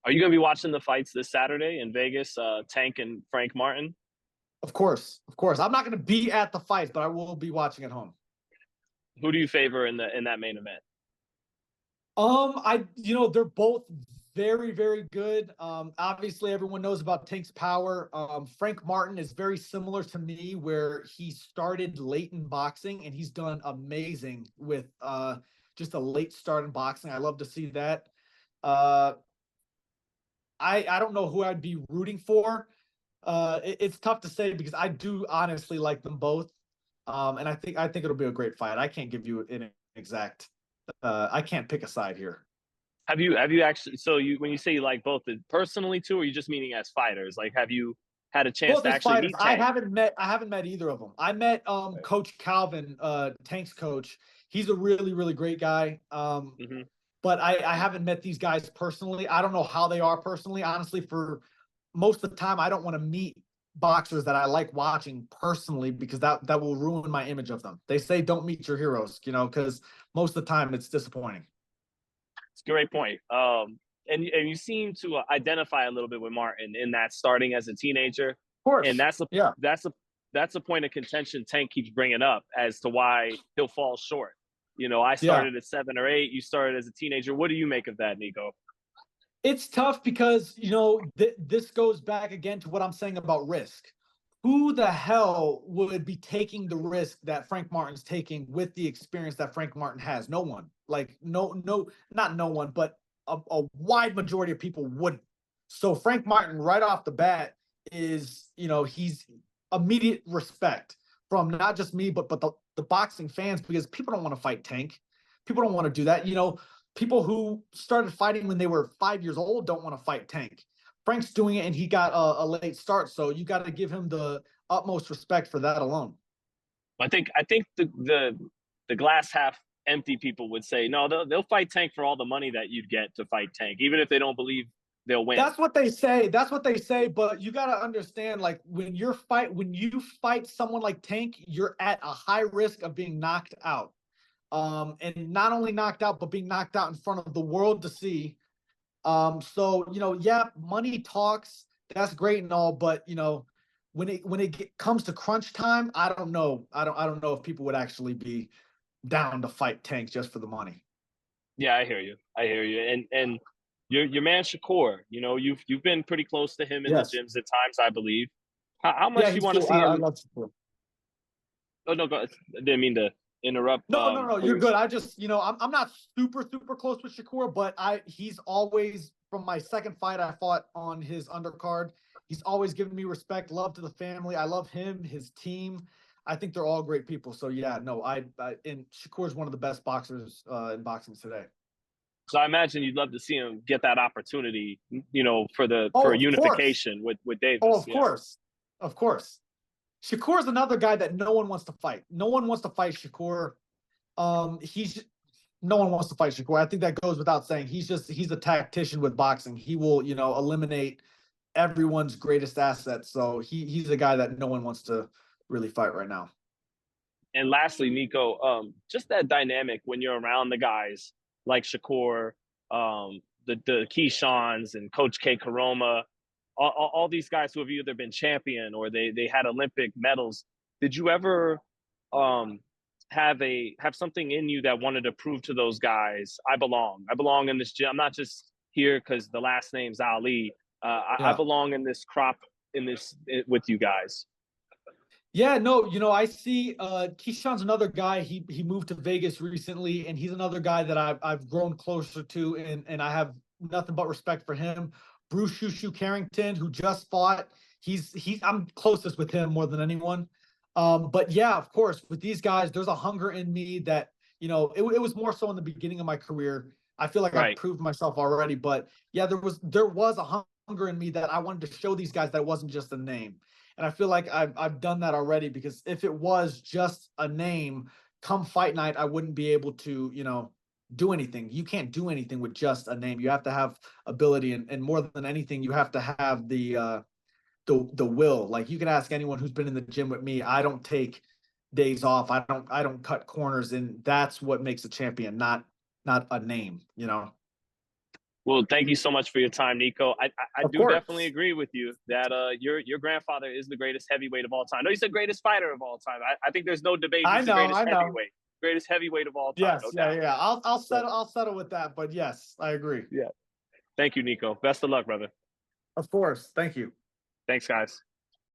Are you going to be watching the fights this Saturday in Vegas? Tank and Frank Martin. Of course, of course. I'm not going to be at the fights, but I will be watching at home. Who do you favor in that main event? They're both very, very good. Obviously, everyone knows about Tank's power. Frank Martin is very similar to me, where he started late in boxing and he's done amazing with just a late start in boxing. I love to see that. I don't know who I'd be rooting for. It's tough to say because I do honestly like them both. And I think it'll be a great fight. I can't give you an exact. I can't pick a side here. Have you actually? So when you say you like both, personally too, or are you just meaning as fighters? Like, have you had a chance Both to as actually fighters. meet Tank? I haven't met either of them. I met Coach Calvin, Tank's coach. He's a really, really great guy. Mm-hmm. But I haven't met these guys personally. I don't know how they are personally. Honestly, for most of the time, I don't want to meet boxers that I like watching personally because that will ruin my image of them. They say don't meet your heroes, because most of the time it's disappointing. It's a great point. And you seem to identify a little bit with Martin in that starting as a teenager, Of course. and Yeah. that's a point of contention Tank keeps bringing up as to why he'll fall short. I started at 7 or 8. You started as a teenager. What do you make of that, Nico? It's tough because, this goes back again to what I'm saying about risk. Who the hell would be taking the risk that Frank Martin's taking with the experience that Frank Martin has? No one. Like, no, not no one, but a wide majority of people wouldn't. So Frank Martin, right off the bat, is, he's immediate respect from not just me, but the boxing fans, because people don't want to fight Tank. People don't want to do that. People who started fighting when they were 5 years old don't want to fight Tank. Frank's doing it, and he got a late start, so you got to give him the utmost respect for that alone. I think the glass half empty people would say no. They'll fight Tank for all the money that you'd get to fight Tank, even if they don't believe they'll win. That's what they say. That's what they say. But you got to understand, like when you fight someone like Tank, you're at a high risk of being knocked out. And not only knocked out, but being knocked out in front of the world to see. So, yeah, money talks. That's great and all, but when it comes to crunch time, I don't know. I don't know if people would actually be down to fight Tank just for the money. Yeah, I hear you. And your man Shakur, you've been pretty close to him in the Yes. gyms at times, I believe. How much Yeah, do you he's want to cool. see I him? love Shakur. Oh no, I didn't mean to interrupt. No, you're good. I just, I'm not super, super close with Shakur, but he's always, from my second fight I fought on his undercard, he's always given me respect, love to the family. I love him, his team. I think they're all great people. So yeah, no, and Shakur is one of the best boxers in boxing today. So I imagine you'd love to see him get that opportunity, for Of unification with Davis. Oh, of course. Of course. Shakur is another guy that no one wants to fight. No one wants to fight Shakur. No one wants to fight Shakur. I think that goes without saying. He's a tactician with boxing. He will, eliminate everyone's greatest asset. So he's a guy that no one wants to really fight right now. And lastly, Nico, just that dynamic when you're around the guys like Shakur, the Keishans and Coach K Karoma, all these guys who have either been champion or they had Olympic medals. Did you ever have something in you that wanted to prove to those guys, I belong in this gym? I'm not just here because the last name's Ali. I belong in this crop with you guys. Yeah, no, I see Keyshawn's another guy. He moved to Vegas recently, and he's another guy that I've grown closer to, and I have nothing but respect for him. Bruce Shushu Carrington, who just fought, I'm closest with him more than anyone. But yeah, of course, with these guys, there's a hunger in me that, it was more so in the beginning of my career. I feel like I've proved myself already, but yeah, there was a hunger in me that I wanted to show these guys that it wasn't just a name. And I feel like I've done that already, because if it was just a name, come fight night, I wouldn't be able to, do anything. You can't do anything with just a name. You have to have ability, and more than anything, you have to have the will. Like, you can ask anyone who's been in the gym with me. I don't take days off. I don't cut corners, and that's what makes a champion, not a name. Well, thank you so much for your time, Nico. I Of do definitely course. agree with you that your grandfather is the greatest heavyweight of all time. No, he's the greatest fighter of all time. I think there's no debate. I He's the know, I know. greatest heavyweight of all time, Yes, no yeah, doubt. yeah. So I'll settle with that, but yes, I agree. yeah, thank you, Nico. Best of luck, brother. Of course. Thank you. Thanks, guys.